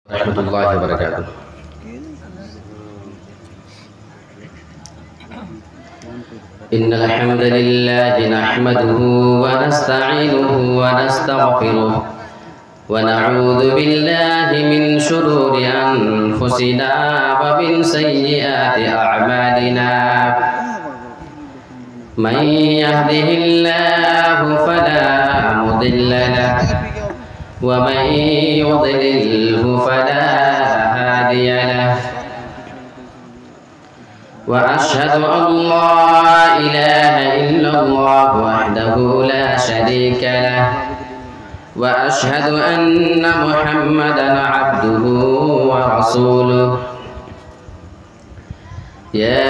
रहमतुल्लाहि व बरकातुहू। इन्नल हम्दलिल्लाहि नहमदुहु व नस्तईनुहु व नस्तगफिरुह व नऊज़ु बिल्लाहि मिन शुरूरि अनफुसिना व मिन सय्यिआति अअमालिना। मन यहदिहिल्लाहु फला मुदिल्ल लहु व मन युद्लिल्हु फला हादिय लहु। व अशहदु अल्ला इलाहा इल्लल्लाह वहदहु ला शरीका लहु व अशहदु अन्न मुहम्मदन अब्दुहु व रसूलुहु। या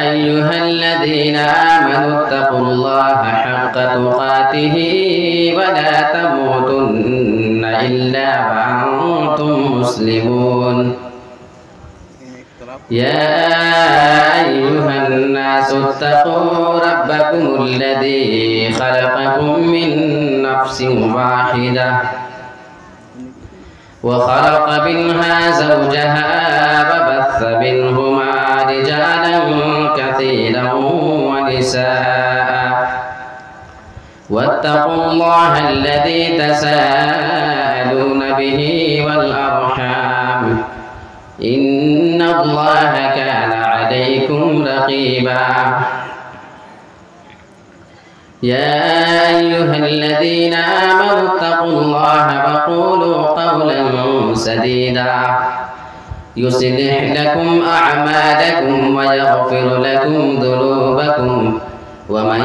अय्युहल्लज़ीना आमनुत्तक़ुल्लाहा हक़्क़ तुक़ातिही व ला तमूतुन्ना इल्ला व अंतुम मुस्लिमून। या अय्युहन्नासु इत्तक़ू रब्बकुमुल्लज़ी ख़लक़कुम मिन नफ्सिन वाहिदा व ख़लक़ मिन्हा ज़ौजहा व बस्स मिन्हुमा रिजालन कसीरन व निसाअ वत्तक़ुल्लाहा अल्लज़ी तसाअलून बिही वल अर्हाम इन्नल्लाहा काना अलैकुम रक़ीबा। या अय्युहल्लज़ीना आमनुत्तक़ुल्लाहा व क़ूलू क़ौलन सदीदा युस्लिह लकुम अअमालकुम व यग़फिर लकुम ज़ुनूबकुम व मन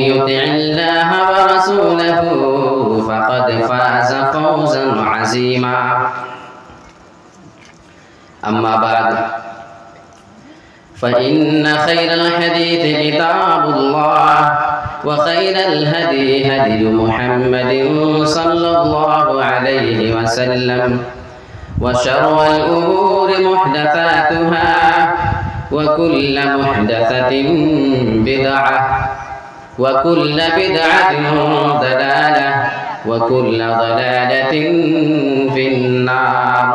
युति'िल्लाहा व रसूलहु फ़क़द फ़ाज़ फ़ौज़न अज़ीमा। अम्मा बाद फ़इन्न खैरल हदीस किताबुल्लाह व खैरल हदी हदी मुहम्मदिन सल्लल्लाहु अलैहि वसल्लम व शर्रल उमूरि मुहदसातुहा व कुल्लु मुहदसतिन बिदअह व कुल्लु बिदअतिन दलालह व कुल्लु दलालतिन फिन्नार।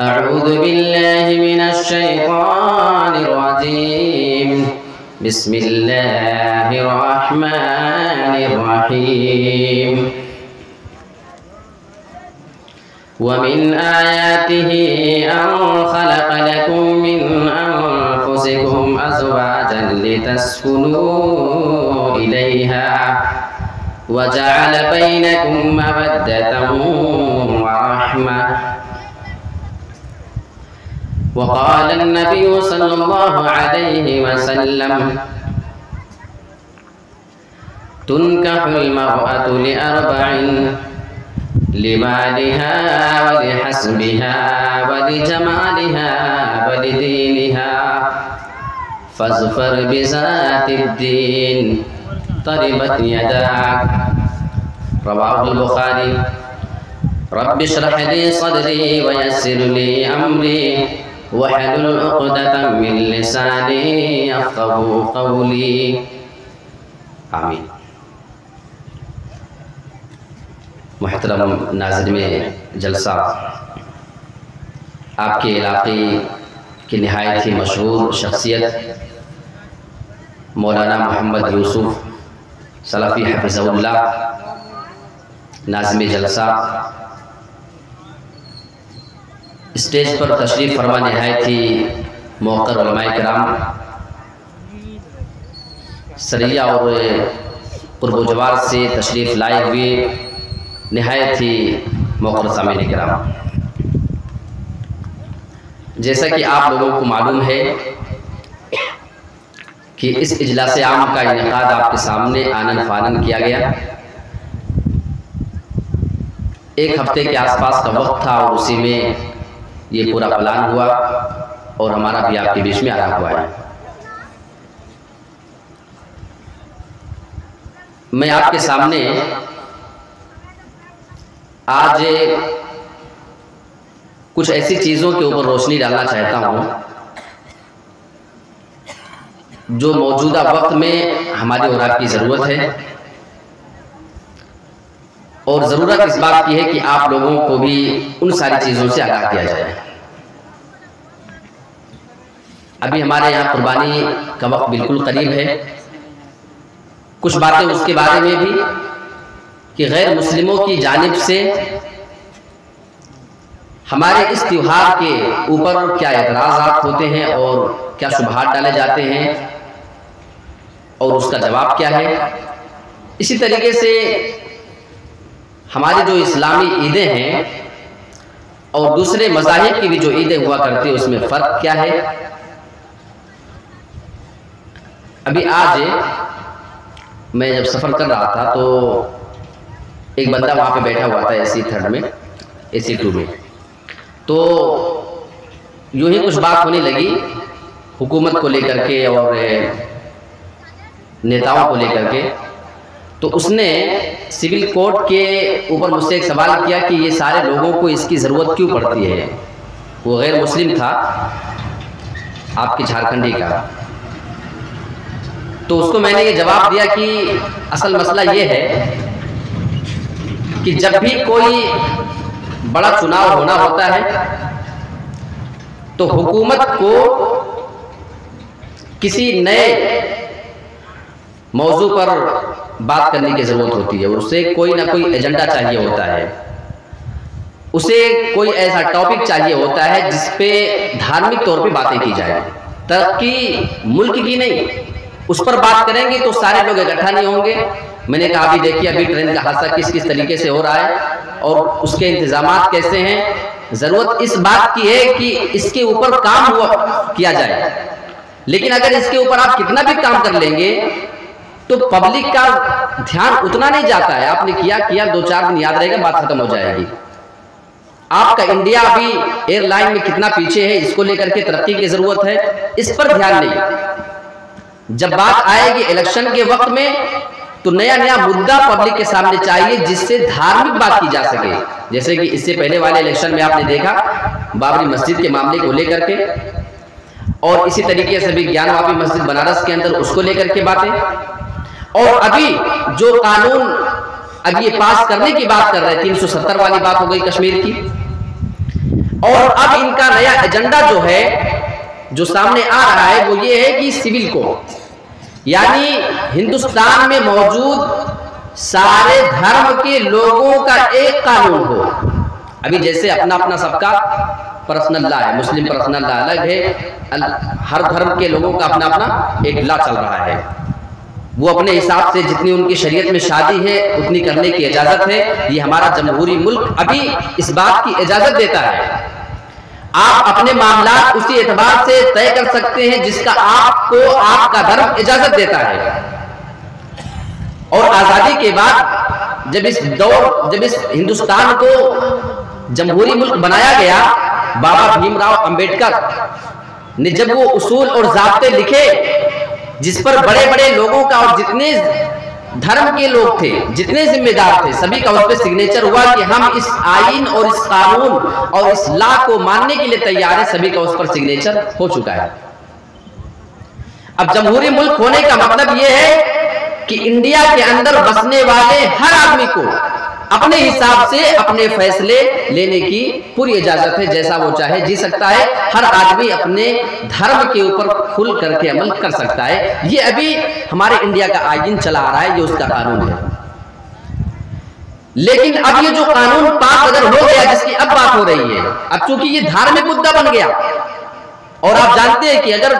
अऊज़ु बिल्लाहि मिनश शैतानिर रजीम। बिस्मिल्लाहिर रहमानिर रहीम। व मिन आयातिहि अन खलक़ लकुम मिन अनफुसिकुम अज़वाजन लितस्कुनू इलैहा व जअल बैनकुम मवद्दतन व रहमह। वक़ाल नबी सल्लल्लाहु अलैहि वसल्लम तुनकहुल मरअतु लिअर्बइन लिमालिहा व लिहस्बिहा व लिजमालिहा व लिदीनिहा फ़ज़फ़र बिज़ातिद्दीन तरिबत यदाक। रवाहुल बुखारी। रब्बि इश्रह ली सदरी व यस्सिर ली अमरी वहलुल उक़दतम मिन लिसानी यफ़क़हू क़ौली। आमीन। मुहतरम नाज़रीन जलसा, आपके इलाक़े की निहायत ही मशहूर शख्सियत मौलाना मोहम्मद यूसुफ़ सलाफ़ी हफ़िज़हुल्लाह नाज़िम जलसा स्टेज पर तशरीफ़ फरमा निहायत ही मौक़र उलमाए किराम सरिया और क़ुर्ब जवार से तशरीफ़ लाए हुए निहायत ही मौक़र सामीन किराम, जैसा कि आप लोगों को मालूम है कि इस इजलास आम का इनेकाद आपके सामने आनन फानन किया गया। एक हफ्ते के आसपास का वक्त था और उसी में ये पूरा प्लान हुआ और हमारा भी आपके बीच में आया हुआ है। मैं आपके सामने आज कुछ ऐसी चीज़ों के ऊपर रोशनी डालना चाहता हूँ जो मौजूदा वक्त में हमारी और आपकी ज़रूरत है और ज़रूरत इस बात की है कि आप लोगों को भी उन सारी चीज़ों से आगाह किया जाए। अभी हमारे यहाँ कुर्बानी का वक्त बिल्कुल करीब है। कुछ बातें उसके बारे में भी कि गैर मुस्लिमों की जानिब से हमारे इस त्योहार के ऊपर क्या एतराज़ात होते हैं और क्या शुबहात डाले जाते हैं और उसका जवाब क्या है। इसी तरीके से हमारी जो इस्लामी ईदें हैं और दूसरे मज़ाहिब की भी जो ईदें हुआ करती है उसमें फ़र्क क्या है। अभी आज मैं जब सफ़र कर रहा था तो एक बंदा वहाँ पे बैठा हुआ था AC 3 में, AC 2 में, तो यूं ही कुछ बात होने लगी हुकूमत को लेकर के और नेताओं को लेकर के। तो उसने सिविल कोड के ऊपर मुझसे एक सवाल किया कि ये सारे लोगों को इसकी ज़रूरत क्यों पड़ती है। वो गैर मुस्लिम था, आपके झारखंडी का। तो उसको मैंने ये जवाब दिया कि असल मसला ये है कि जब भी कोई बड़ा चुनाव होना होता है तो हुकूमत को किसी नए मौजू पर बात करने की ज़रूरत होती है। उसे कोई ना कोई एजेंडा चाहिए होता है, उसे कोई ऐसा टॉपिक चाहिए होता है जिस पे धार्मिक तौर पे बातें की जाए। तरक्की मुल्क की नहीं, उस पर बात करेंगे तो सारे लोग इकट्ठा नहीं होंगे। मैंने कहा अभी देखिए अभी ट्रेन का हादसा किस किस तरीके से हो रहा है और उसके इंतजामात कैसे हैं। ज़रूरत इस बात की है कि इसके ऊपर काम किया जाए, लेकिन अगर इसके ऊपर आप कितना भी काम कर लेंगे तो पब्लिक का ध्यान उतना नहीं जाता है। आपने किया 2-4 दिन याद रहेगा, बात खत्म हो जाएगी। आपका इंडिया अभी एयरलाइन में कितना पीछे है, इसको लेकर के तरक्की की ज़रूरत है, इस पर ध्यान नहीं। जब बात आएगी इलेक्शन के वक्त में तो नया नया मुद्दा पब्लिक के सामने चाहिए जिससे धार्मिक बात की जा सके। जैसे कि इससे पहले वाले इलेक्शन में आपने देखा बाबरी मस्जिद के मामले को लेकर के, और इसी तरीके से भी ज्ञानवापी मस्जिद बनारस के अंदर उसको लेकर के बातें, और अभी जो कानून अभी ये पास करने की बात कर रहे हैं 370 वाली बात हो गई कश्मीर की। और अब इनका नया एजेंडा जो है जो सामने आ रहा है वो ये है कि सिविल कोड, यानी हिंदुस्तान में मौजूद सारे धर्म के लोगों का एक कानून हो। अभी जैसे अपना अपना सबका पर्सनल लॉ है, मुस्लिम पर्सनल लॉ अलग है, हर धर्म के लोगों का अपना अपना एक लॉ चल रहा है। वो अपने हिसाब से जितनी उनकी शरीयत में शादी है उतनी करने की इजाज़त है। ये हमारा जमहूरी मुल्क अभी इस बात की इजाज़त देता है। आप अपने मामला उसी एतबार से तय कर सकते हैं जिसका आपको आपका धर्म इजाज़त देता है। और आज़ादी के बाद जब इस हिंदुस्तान को जमहूरी मुल्क बनाया गया, बाबा भीमराव अंबेडकर ने जब वो उसूल और ज़ाब्ते लिखे जिस पर बड़े बड़े लोगों का और जितने धर्म के लोग थे, जितने जिम्मेदार थे, सभी का उस पर सिग्नेचर हुआ कि हम इस आईन और इस कानून और इस लॉ को मानने के लिए तैयार है, सभी का उस पर सिग्नेचर हो चुका है। अब जमहूरी मुल्क होने का मतलब यह है कि इंडिया के अंदर बसने वाले हर आदमी को अपने हिसाब से अपने फैसले लेने की पूरी इजाजत है, जैसा वो चाहे जी सकता है। हर आदमी अपने धर्म के ऊपर खुल करके अमल कर सकता है। ये अभी हमारे इंडिया का आईन चला आ रहा है, ये उसका कानून है। लेकिन अब ये जो कानून पास अगर हो गया, जिसकी अब बात हो रही है, अब चूंकि ये धार्मिक मुद्दा बन गया और आप जानते हैं कि अगर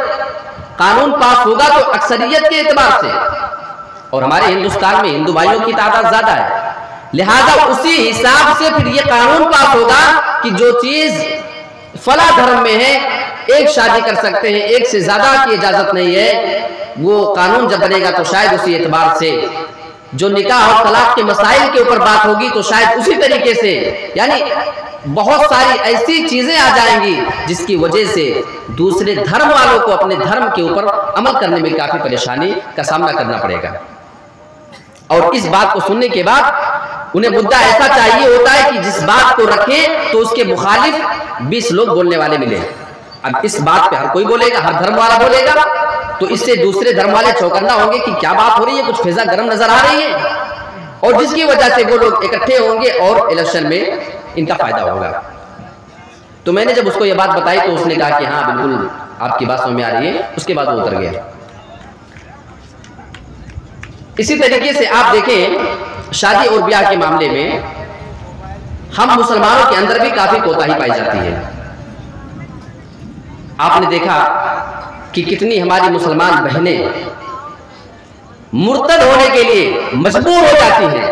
कानून पास होगा तो अक्सरियत के एतबार से, और हमारे हिंदुस्तान में हिंदू भाइयों की तादाद ज्यादा है, लिहाजा उसी हिसाब से फिर ये कानून पास होगा कि जो चीज फला धर्म में है, एक शादी कर सकते हैं, एक से ज्यादा की इजाजत नहीं है, वो कानून जब बनेगा तो शायद उसी एतबार से जो निकाह और तलाक के मसाइल के ऊपर बात होगी तो शायद उसी तरीके से, यानी बहुत सारी ऐसी चीजें आ जाएंगी जिसकी वजह से दूसरे धर्म वालों को अपने धर्म के ऊपर अमल करने में काफी परेशानी का सामना करना पड़ेगा। और इस बात को सुनने के बाद उन्हें मुद्दा ऐसा चाहिए होता है कि जिस बात को रखे तो उसके मुखालिफ 20 लोग बोलने वाले मिले। अब इस बात पे हर कोई बोलेगा, हर धर्म वाला बोलेगा, तो इससे दूसरे धर्म वाले चौकन्ना होंगे कि क्या बात हो रही है, कुछ फिजा गर्म नजर आ रही है। और जिसकी वजह से वो लोग इकट्ठे होंगे और इलेक्शन में इनका फायदा होगा। तो मैंने जब उसको ये बात बताई तो उसने कहा कि हाँ बिल्कुल आपकी बात समझ में आ रही है। उसके बाद वो उतर गया। इसी तरीके से आप देखें शादी और ब्याह के मामले में हम मुसलमानों के अंदर भी काफी कोताही पाई जाती है। आपने देखा कि कितनी हमारी मुसलमान बहनें मुर्तद होने के लिए मजबूर हो जाती हैं,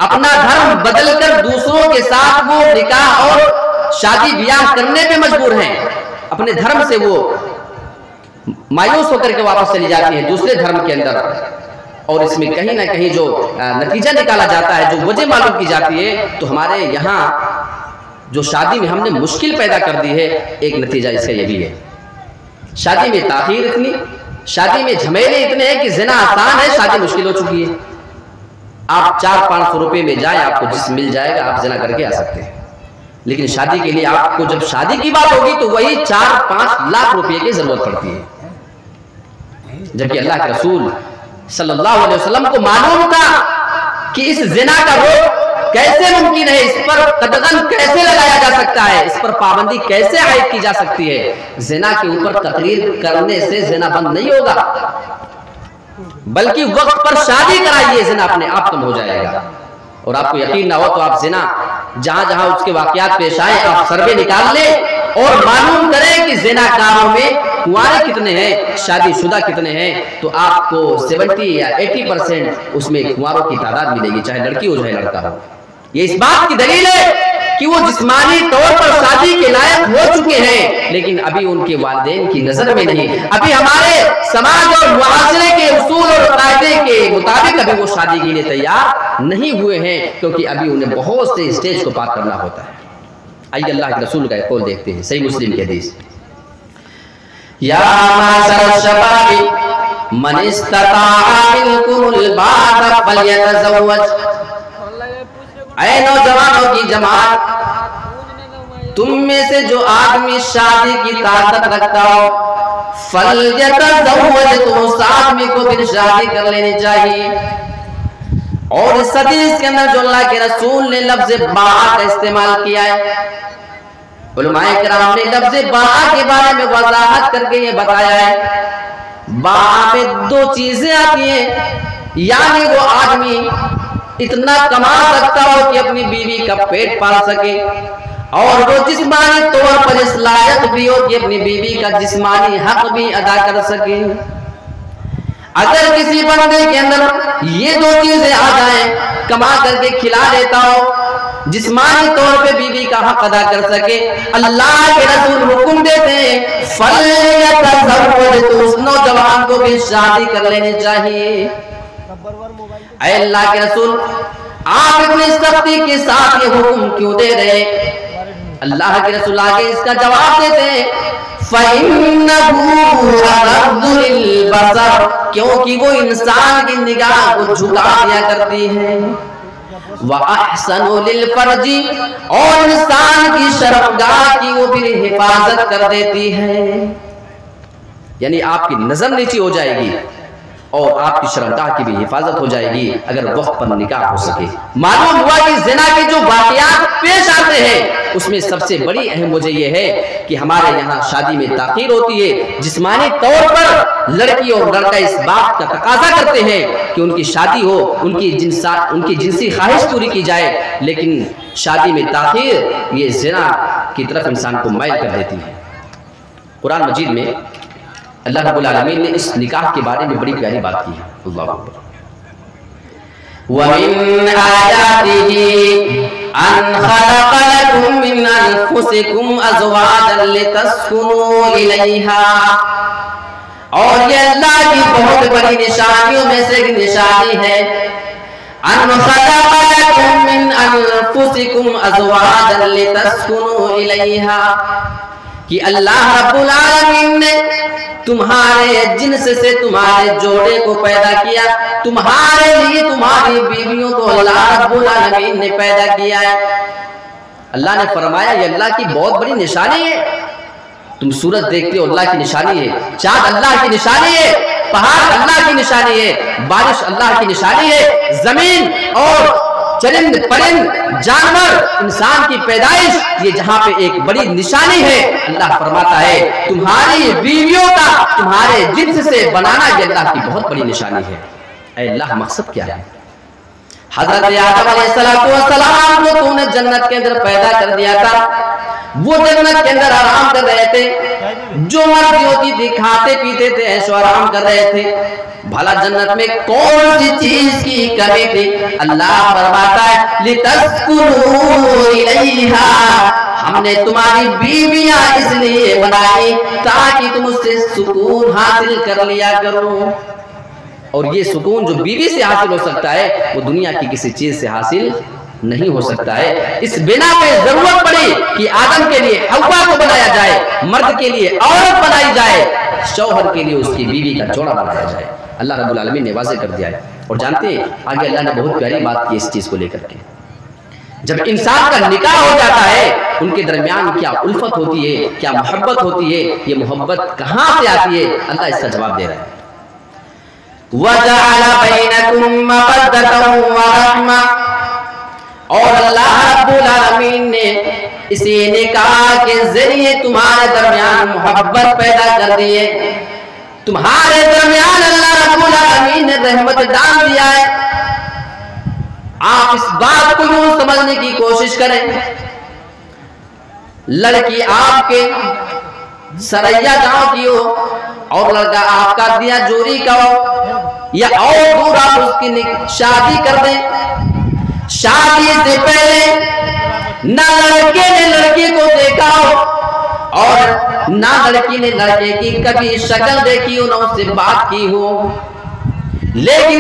अपना धर्म बदलकर दूसरों के साथ वो निकाह और शादी ब्याह करने पे मजबूर हैं। अपने धर्म से वो मायूस होकर के वापस चली जाती हैं दूसरे धर्म के अंदर। और इसमें कहीं ना कहीं जो नतीजा निकाला जाता है, जो वजह मालूम की जाती है, तो हमारे यहाँ जो शादी में हमने मुश्किल पैदा कर दी है, एक नतीजा इसका ये भी है। शादी में ताखीर इतनी, शादी में झमेले इतने हैं कि ज़िना आसान है, शादी मुश्किल हो चुकी है। आप 400-500 रुपए में जाए, आपको जिस मिल जाएगा आप ज़िना करके आ सकते हैं। लेकिन शादी के लिए आपको जब शादी की बात होगी तो वही 4-5 लाख रुपए की जरूरत पड़ती है। जबकि अल्लाह के रसूल सल्लल्लाहु अलैहि वसल्लम को मालूम था कि इस ज़िना का रोक कैसे मुमकिन है, इस पर कदगन कैसे लगाया जा सकता है, इस पर पाबंदी कैसे आयद की जा सकती है। ज़िना के ऊपर तकरीर करने से ज़िना बंद नहीं होगा, बल्कि वक्त पर शादी कराइए, ज़िना अपने आप कम हो जाएगा। और आपको यकीन ना हो तो आप ज़िना जहां जहां उसके वाकयात पेश आए, आप सर्वे निकाल लें और मालूम करें कि ज़िनाकारों में कुंवारे कितने हैं, शादीशुदा कितने हैं, तो आपको 70 या 80% उसमें कुंवारों की तादाद मिलेगी, चाहे लड़की हो चाहे लड़का हो। ये इस बात की दलील है कि वो जिस्मानी तौर पर शादी के लायक हो चुके हैं, लेकिन अभी उनके वालिदैन की नजर में नहीं। अभी हमारे समाज और मुआशरे के उसूल और कायदे के मुताबिक अभी वो शादी के लिए तैयार नहीं हुए हैं, क्योंकि अभी उन्हें बहुत से स्टेज को पार करना होता है। आइए अल्लाह के रसूल का कौल देखते हैं, सही मुस्लिम के हदीस। या माशर शबाबी मन इस्तताअ मिनकुमुल बाअ फलयतज़व्वज। ऐ नौजवानों की जमात, तुम में से जो आदमी शादी की ताकत रखता हो, फलयतज़व्वज, तो उस आदमी को फिर शादी कर लेनी चाहिए। और इस हदीस के अंदर जो अल्लाह के रसूल ने लफ्ज़ बाअ का इस्तेमाल किया है, उलमाए किराम ने लफ्ज़ बाअ के बारे में वज़ाहत करके ये बताया है, बाअ में 2 चीजें आती हैं। यानी वो आदमी इतना कमा सकता हो कि अपनी बीवी का पेट पाल सके, और वो जिस्मानी तौर पर इस लायक भी हो कि अपनी बीवी का जिस्मानी हक भी अदा कर सके। अगर किसी बंदे के अंदर ये 2 चीजें आ जाएं, कमा करके खिला देता हो, जिस्मानी तौर पे बीवी का हक अदा कर सके, अल्लाह के रसूल हुक्म देते हैं फलयतज़व्वज, तो उस नौजवान को भी शादी कर लेनी चाहिए। अल्लाह के रसूल आप इतनी सख्ती के साथ ये हुक्म क्यों दे रहे? अल्लाह के रसूल आगे इसका जवाब देते हैं, फ़इन्नहु अग़द्दु लिलबसर, क्योंकि वो इंसान की निगाह को झुका दिया करती है, व अहसनु लिलफर्जी, और इंसान की शर्मगाह की वो फिर हिफाजत कर देती है। यानी आपकी नजर नीची हो जाएगी और आपकी शर्मगाह की भी हिफाजत हो जाएगी अगर वक्त पर निकाह हो सके। मालूम हुआ कि ज़िना के जो वाक़यात पेश आते हैं उसमें सबसे बड़ी अहम वजह यह है कि हमारे यहाँ शादी में ताख़ीर होती है। जिस्मानी तौर पर लड़की और लड़का इस बात का तकाजा करते हैं कि उनकी शादी हो, उनकी जिनसी ख्वाहिश पूरी की जाए, लेकिन शादी में ताख़ीर ये ज़िना की तरफ इंसान को माइल कर देती है। कुरान मजीद में अल्लाह रब्बुल आलमीन ने इस निकाह के बारे में बड़ी प्यारी बात की है। अल्लाह अकबर। व मिन आयातिही अन खलक़ लकुम मिन अनफुसिकुम अज़वाजन लितस्कुनू इलैहा, और ये अल्लाह की बहुत बड़ी निशानियों में से एक निशानी है, अन खलक़ लकुम मिन अनफुसिकुम अज़वाजन लितस्कुनू इलैहा, कि अल्लाह रब्बुल आलमीन ने तुम्हारे जिन्स से तुम्हारे जोड़े को पैदा किया, तुम्हारे लिए तुम्हारी बीवियों को अल्लाह रब्बुल आलमीन ने पैदा किया है। अल्लाह ने फरमाया ये अल्लाह की बहुत बड़ी निशानी है। तुम सूरज देखते हो अल्लाह की निशानी है, चाँद अल्लाह की निशानी है, पहाड़ अल्लाह की निशानी है, बारिश अल्लाह की निशानी है, जमीन और चरिंद परिंद जानवर इंसान की पैदाइश ये जहां पे एक बड़ी निशानी है। अल्लाह फरमाता है तुम्हारी बीवियों का तुम्हारे जिन्स से बनाना ये अल्लाह की बहुत बड़ी निशानी है। ऐ अल्लाह मकसद क्या है? हजरत आदम अलैहिस्सलाम को तूने जन्नत के अंदर पैदा कर दिया था, वो जन्नत के अंदर आराम कर रहे थे, जो मर्जी होती थी खाते पीते थे, ऐशो आराम कर रहे थे। भला जन्नत में कौन सी चीज की कमी थी? अल्लाह फरमाता है लितस्कुनू इलैहा, हमने तुम्हारी बीवियां इसलिए बनाई ताकि तुम उससे सुकून हासिल कर लिया करो। और ये सुकून जो बीवी से हासिल हो सकता है वो दुनिया की किसी चीज से हासिल नहीं हो सकता है। इस बिना पे जरूरत पड़ी कि आदम के लिए हव्वा को बनाया जाए, मर्द के लिए औरत बनाई जाए, शौहर के लिए उसकी बीवी का जोड़ा बनाया जाए। अल्लाह रब्बुल आलमीन ने वाज़ेह कर दिया है। और जानते हैं आगे अल्लाह ने बहुत प्यारी बात की इस चीज को लेकर के, जब इंसान का निकाह हो जाता है उनके दरमियान क्या उल्फत होती है, क्या मोहब्बत होती है, ये मोहब्बत कहाँ से आती है? अल्लाह इसका जवाब दे रहा है वजअल बैनकुम मवद्दतन व रहमा, और अल्लाह रब्बुल आलमीन ने इसी निकाह के जरिए तुम्हारे दरमियान मोहब्बत पैदा कर दी है। तुम्हारे दरमियान अल्लाह रब्बुल आलमीन ने रहमत डाल दिया है। आप इस बात को यूं समझने की कोशिश करें, लड़की आपके सरैया गांव की हो और लड़का आपका दिया जोरी का हो, या और दूर आप उसकी शादी कर दें। शादी से पहले ना लड़के ने लड़की को देखा हो और ना लड़की ने लड़के की कभी शक्ल देखी हो, ना उससे बात की हो, लेकिन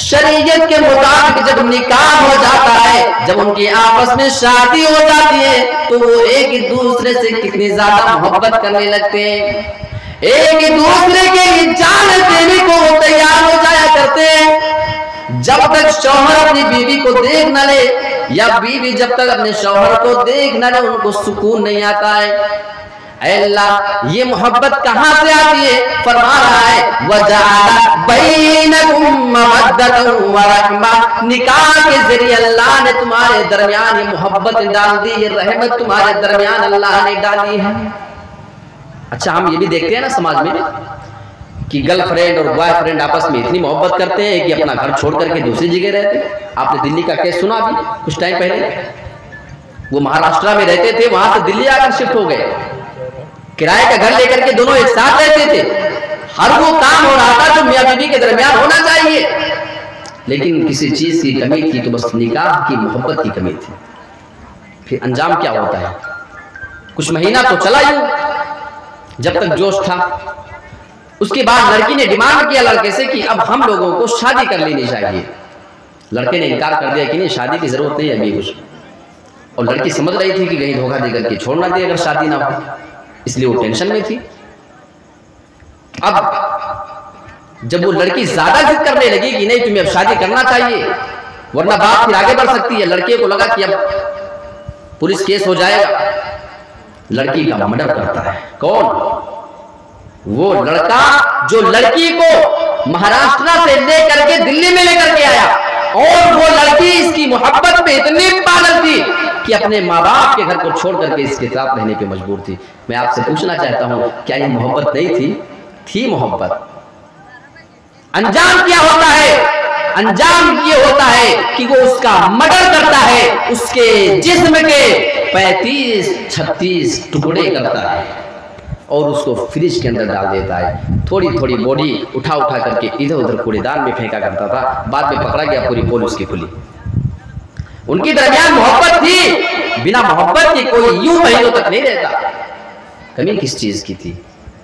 शरीयत के मुताबिक जब निकाह हो जाता है, जब उनकी आपस में शादी हो जाती है, तो वो एक दूसरे से कितनी ज्यादा मोहब्बत करने लगते हैं, एक दूसरे के लिए जान देने को वो तैयार हो जाया करते हैं। जब तक शौहर अपनी बीवी को देख न ले या बीवी जब तक अपने शौहर को देख न ले, उनको सुकून नहीं आता है। अल्लाह ये मोहब्बत कहां से आती है? फरमा रहा है वजअल बैनकुम मवद्दतन व रहमा, निकाह के जरिए अल्लाह ने तुम्हारे दरमियान ये मोहब्बत डाल दी, ये रहमत तुम्हारे दरमियान अल्लाह ने डाली है। अच्छा, हम ये भी देखते हैं ना समाज में कि गर्लफ्रेंड और बॉयफ्रेंड आपस में इतनी मोहब्बत करते हैं कि अपना घर छोड़ करके दूसरी जगह रहते हैं। आपने दिल्ली का केस सुना अभी कुछ टाइम पहले, वो महाराष्ट्र में रहते थे, वहां से दिल्ली आकर शिफ्ट हो गए, किराए का घर लेकर के दोनों एक साथ रहते थे। हर वो काम हो रहा था जो मियां बीवी के दरमियान होना चाहिए, लेकिन किसी चीज की कमी थी, तो बस निकाह की मोहब्बत की कमी थी। फिर अंजाम क्या होता है? कुछ महीना तो चला यूं जब तक जोश था, उसके बाद लड़की ने डिमांड किया लड़के से कि अब हम लोगों को शादी कर लेनी चाहिए। लड़के ने इनकार कर दिया कि नहीं, शादी की जरूरत नहीं है अभी कुछ, और लड़की समझ रही थी कि कहीं धोखा देकर के छोड़ ना दे अगर शादी ना हो, इसलिए वो टेंशन में थी। अब जब वो लड़की ज्यादा जिद करने लगी कि नहीं तुम्हें अब शादी करना चाहिए वरना बात फिर आगे बढ़ सकती है, लड़के को लगा कि अब पुलिस केस हो जाएगा, लड़की का मर्डर करता है। कौन? वो लड़का जो लड़की को महाराष्ट्र से लेकर के दिल्ली में लेकर के आया, और वो लड़की इसकी मोहब्बत में इतनी पागल थी कि अपने माँ बाप के घर को छोड़ करके इसके साथ रहने पे मजबूर थी। मैं आपसे पूछना चाहता हूँ, क्या ये मोहब्बत नहीं थी? थी मोहब्बत। अंजाम क्या होता है? अंजाम ये होता है कि वो उसका मर्डर करता है, उसके जिस्म के 35-36 टुकड़े करता है और उसको फ्रिज के अंदर डाल देता है। थोड़ी थोड़ी बॉडी उठा उठा करके इधर उधर कूड़ेदान में फेंका करता था, बाद में पकड़ा गया, पूरी पोल उसकी खुली। उनकी दरमियान मोहब्बत थी, बिना मोहब्बत के कोई यूं महीनों तक नहीं रहता। कमी किस चीज की थी?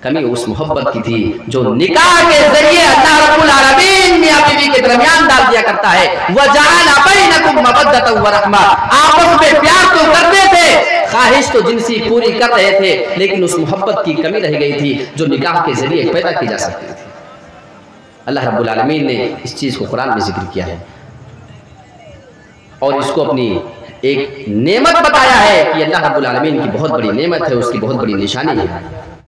कमी उस मोहब्बत की थी जो निकाह के जरिए अल्लाह रब्बुल आलमीन मियां बीवी के दरमियान डाल दिया करता है। वजअल बैनकुम मवद्दतन व रहमा, आपस में प्यार तो करते थे, ख्वाहिश तो जिनसी पूरी कर रहे थे, लेकिन उस मोहब्बत की कमी रह गई थी जो निकाह के जरिए पैदा की जा सकती थी। अल्लाह रब्बुल आलमीन ने इस चीज को कुरान में जिक्र किया है और इसको अपनी एक नेमत बताया है कि अल्लाह रब्बुल आलमीन की बहुत बड़ी नेमत है, उसकी बहुत बड़ी निशानी है।